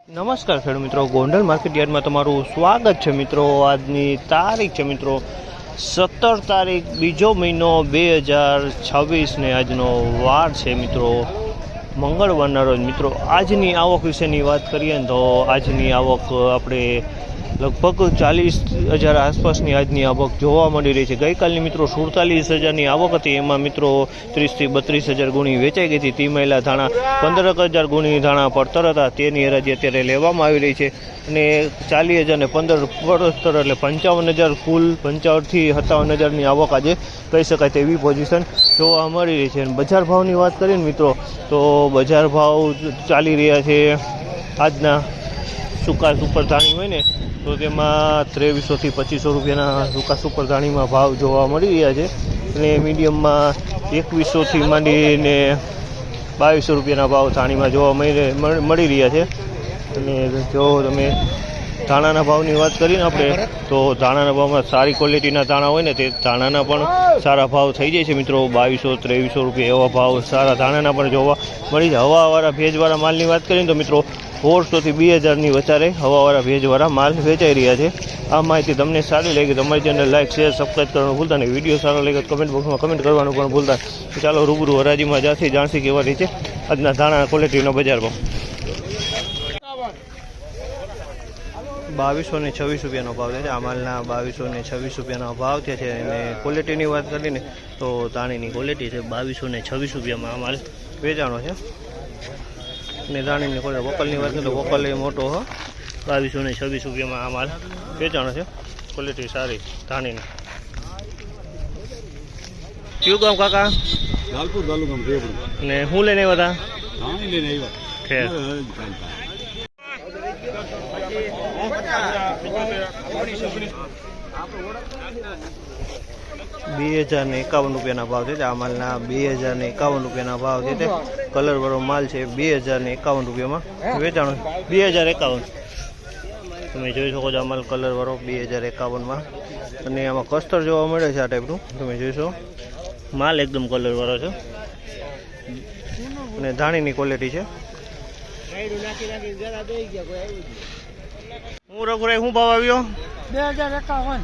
નમસ્કાર ખેડૂત મિત્રો, ગોંડલ માર્કેટ યાર્ડમાં તમારું સ્વાગત છે મિત્રો। આજની તારીખ છે મિત્રો 17 તારીખ બીજો મહિનો 2026 ને આજનો વાર છે મિત્રો મંગળવારના રોજ। મિત્રો આજની આવક વિશેની વાત કરીએ ને તો આજની આવક આપણે લગભગ 40,000 આસપાસની આજની આવક જોવા મળી રહી છે। ગઈકાલની મિત્રો 47,000ની આવક હતી, એમાં મિત્રો 30થી 32,000 ગુણી વેચાઈ ગઈ હતી। તીમેલા ધાણા 15,000 ગુણી ધાણા પડતર હતા, તેની હરાજી અત્યારે લેવામાં આવી રહી છે અને 40,000 ને 15 પડતર એટલે 55,000 કુલ 55થી 57,000ની આવક આજે કહી શકાય તેવી પોઝિશન જોવા મળી રહી છે। અને બજાર ભાવની વાત કરીએ ને મિત્રો તો બજાર ભાવ ચાલી રહ્યા છે આજના સૂકા સુપર ધાણી હોય ને તો તેમાં 2300થી 2500 રૂપિયાના સૂકા સુપર ધાણીમાં ભાવ જોવા મળી રહ્યા છે અને મીડિયમમાં 2100થી માંડીને 2200 રૂપિયાના ભાવ ધાણીમાં જોવા મળી રહ્યા છે। અને જો તમે ધાણાના ભાવની વાત કરીએ ને આપણે તો ધાણાના ભાવમાં સારી ક્વોલિટીના ધાણા હોય ને તે ધાણાના પણ સારા ભાવ થઈ જાય છે મિત્રો। 2200-2300 રૂપિયા એવા ભાવ સારા ધાણાના પણ જોવા મળી જાય। હવાવાળા ભેજવાળા માલની વાત કરીએ તો મિત્રો 1,500થી 2,000ની વચારે હવાવાળા ભેજવાળા માલ વેચાઈ રહ્યા છે। આ માહિતી તમને સારી લાગી તો અમારી ચેનલ લાઈક શેર સબસ્ક્રાઈબ કરવાનું ભૂલતા નહીં। વિડીયો સારો લાગે તો કમેન્ટ બોક્સમાં કમેન્ટ કરવાનું પણ ભૂલતા નહીં। ચાલો રૂબરૂ હરાજીમાં જાથી જાણસી કેવા રીતે આજના ધાણા ક્વોલિટીનો બજાર ભાવ 2200 ને 26 રૂપિયાનો ભાવ છે। આ માલના 2200 ને 26 રૂપિયાનો ભાવ થયા છે। અને ક્વોલિટીની વાત કરીને તો ધાણીની ક્વોલિટી છે 2200 ને 26 રૂપિયામાં આ માલ વેચાણો છે। ને ધાણીની વકલની વાત કરીએ તો વકલ એ મોટો 2200 ને 26 રૂપિયામાં આ માલ વેચાણો છે। ક્વોલિટી સારી ધાણીની। કયું ગામ કાકા? લાલપુર તાલુકામાં રેવડી। ને હું લઈને આવ્યા હતા? ધાણી લઈને આવ્યા। ખેર 2,051 રૂપિયાના ભાવ છે। આ માલના 2,051 રૂપિયાના ભાવ છે। કલર વાળો માલ છે 2,051 રૂપિયામાં વેચાણો 2,051 તમે જોઈ શકો છો। આ માલ કલર વાળો 2,051માં અને આમાં કસ્તર જોવા મળે છે આ ટાઈપનું તમે જોઈશો। માલ એકદમ કલર વાળો છે અને ધાણીની ક્વોલિટી છે। હું રઘુરાય શું ભાવ આવ્યો? 2,051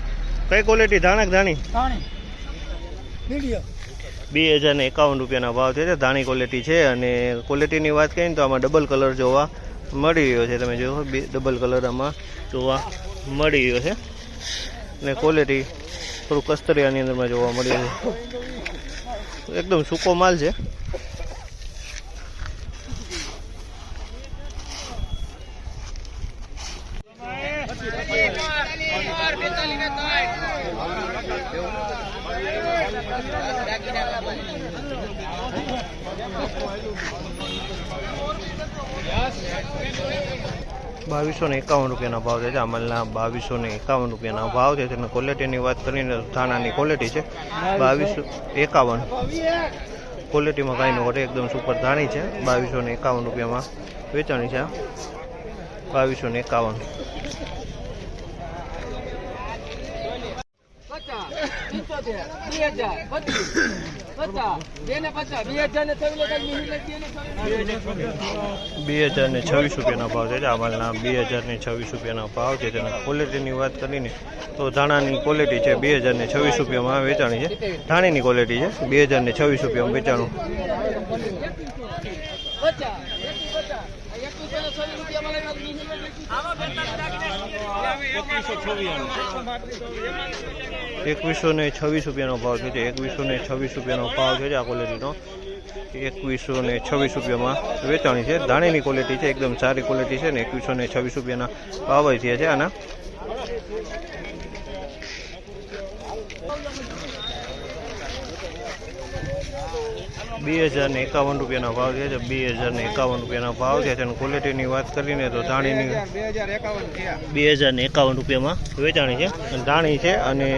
કઈ ક્વોલિટી ધાણા ધાણી? 2,051 રૂપિયાના ભાવ છે। ધાણી ક્વોલિટી છે અને ક્વોલિટીની વાત કરીએ ને તો આમાં ડબલ કલર જોવા મળી રહ્યો છે। તમે જોવો ડબલ કલર આમાં જોવા મળી રહ્યો છે અને ક્વોલિટી થોડું કસ્તરિયાની અંદરમાં જોવા મળી રહ્યું છે। એકદમ સૂકો માલ છે। ₹2251 રૂપિયાના ભાવ છે। આ માલના 2251 રૂપિયાના ભાવ છે। અને ક્વોલિટીની વાત કરીને ધાણાની ક્વોલિટી છે 2251 ક્વોલિટીમાં કાંઈ ન ઘટે, એકદમ સુપર ધાણી છે। 2251 રૂપિયામાં વેચાણી છે। 2251 2,026 રૂપિયાના ભાવ છે। આ માલના 2,026 રૂપિયાના ભાવ છે। અને ક્વોલિટીની વાત કરીને તો ધાણાની ક્વોલિટી છે 2,026 રૂપિયામાં વેચાણી છે। ધાણીની ક્વોલિટી છે 2,026 રૂપિયામાં વેચાણું। 2126 રૂપિયાનો ભાવ છે। 2126 રૂપિયાનો ભાવ છે આ ક્વોલિટીનો। 2126 રૂપિયામાં વેચાણી છે। ધાણીની ક્વોલિટી છે એકદમ સારી ક્વોલિટી છે ને 2126 રૂપિયાના ભાવ થયા છે આના। ₹2,051 રૂપિયાના ભાવ છે। 2,051 રૂપિયાના ભાવ છે। અને ક્વોલિટીની વાત કરીને તો ધાણીની 2,051 રૂપિયામાં વેચાણી છે। ધાણી છે અને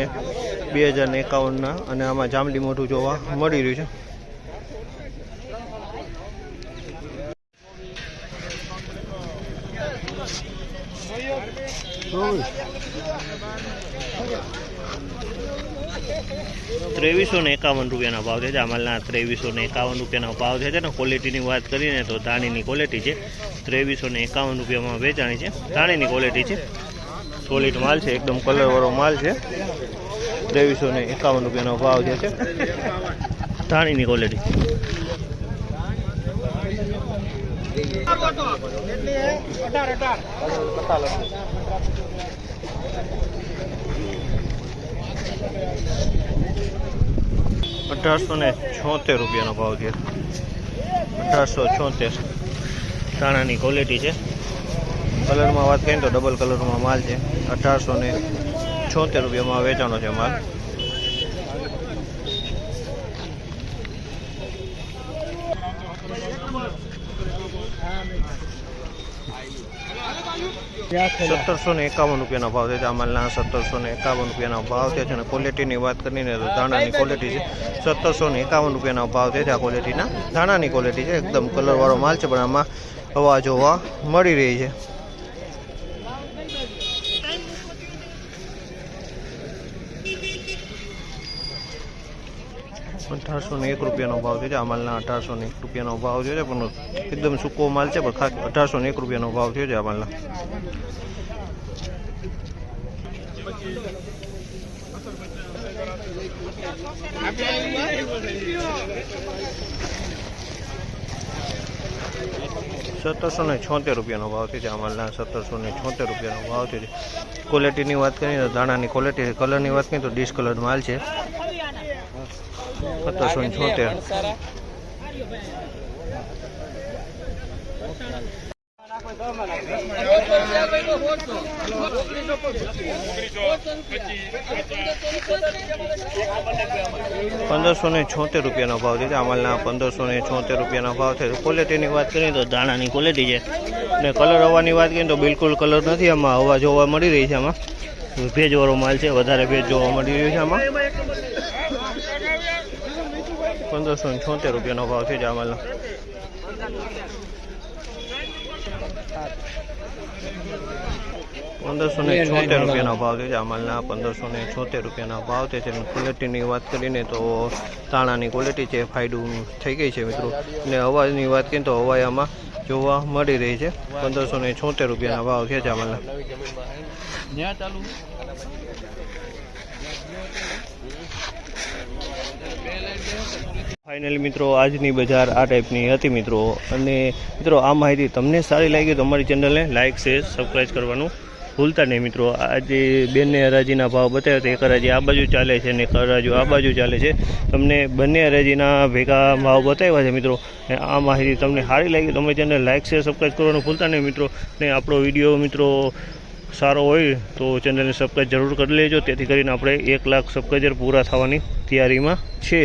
2,051ના અને આમાં જાંબલી મોઢું જોવા મળી રહ્યું છે। ₹2351 રૂપિયાના ભાવ છે. આ માલના ₹2351 રૂપિયાનો ભાવ છે ને ક્વોલિટીની વાત કરીને તો ધાણીની ક્વોલિટી છે. ₹2351 રૂપિયામાં વેચાણી છે. ધાણીની ક્વોલિટી છે, સોલિડ માલ છે, એકદમ કલરવાળો માલ છે. ₹2351 રૂપિયાનો ભાવ જે છે ધાણીની ક્વોલિટી. ₹1876 રૂપિયાનો ભાવ છે. 1876 ધાણાની ક્વોલિટી છે. કલરમાં વાત કરીએ તો ડબલ કલરમાં માલ છે. 1876 રૂપિયામાં વેચાણો છે માલ. ₹1751 રૂપિયાનો ભાવ છે. આ માલના ₹1751 રૂપિયાનો ભાવ છે અને ક્વોલિટીની વાત કરીને તો ધાણાની ક્વોલિટી છે. ₹1751 રૂપિયાનો ભાવ છે. આ ક્વોલિટીના ધાણાની ક્વોલિટી છે, એકદમ કલરવાળો માલ છે, પણ આમાં હવા જોવા મળી રહી છે. ₹1801 રૂપિયાનો ભાવ છે. આ માલના ₹1801 રૂપિયાનો ભાવ છે, પણ એકદમ સૂકો માલ છે, પણ ખાસ ₹1801 રૂપિયાનો ભાવ છે આ માલના. ₹1776 રૂપિયાનો ભાવ છે. આ માલના ₹1776 રૂપિયાનો ભાવ છે. ક્વોલિટીની વાત કરીએ તો દાણાની ક્વોલિટી, કલરની વાત કરીએ તો ડિશ કલર માલ છે. 1776. ₹1576 રૂપિયાનો ભાવ છે. આ માલના ₹1576 રૂપિયાનો ભાવ છે. ક્વોલિટીની વાત કરીએ તો દાણાની ક્વોલિટી છે અને કલર હવાની વાત કરીએ તો બિલકુલ કલર નથી, આમાં હવા જોવા મળી રહી છે. આમાં ભેજવાળો માલ છે, વધારે ભેજ જોવા મળી રહ્યો છે. આમાં ₹1576 રૂપિયાનો ભાવ છે. આ માલનો ₹1576 રૂપિયાનો ભાવ છે. આ માલના ₹1576 રૂપિયાના ભાવ છે. ક્વોલિટીની વાત કરીને તો તાણાની ક્વોલિટી છે, ફાયદું થઈ ગઈ છે મિત્રો. અને અવાજની વાત કરીએ તો હવા આમાં જોવા મળી રહી છે. ₹1576 રૂપિયાના ભાવ છે આ માલના. ફાઇનલી મિત્રો આજની બજાર આ ટાઈપની હતી મિત્રો. અને મિત્રો આ માહિતી તમને સારી લાગી તો અમારી ચેનલને લાઇક, શેર, સબસ્ક્રાઈબ કરવાનું ભૂલતા નહીં મિત્રો. આજે બંને હરાજીના ભાવ બતાવ્યા તો એક હરાજી આ બાજુ ચાલે છે અને એક હરાજી આ બાજુ ચાલે છે. તમને બંને હરાજીના ભેગા ભાવ બતાવ્યા છે મિત્રો. આ માહિતી તમને સારી લાગી તો અમારી ચેનલને લાઇક, શેર, સબસ્ક્રાઈબ કરવાનું ભૂલતા નહીં મિત્રો. ને આપણો વિડીયો મિત્રો સારો હોય તો ચેનલને સબસ્ક્રાઈબ જરૂર કરી લેજો, તેથી કરીને આપણે 1 લાખ સબસ્ક્રાઈબર પૂરા થવાની તૈયારીમાં છે.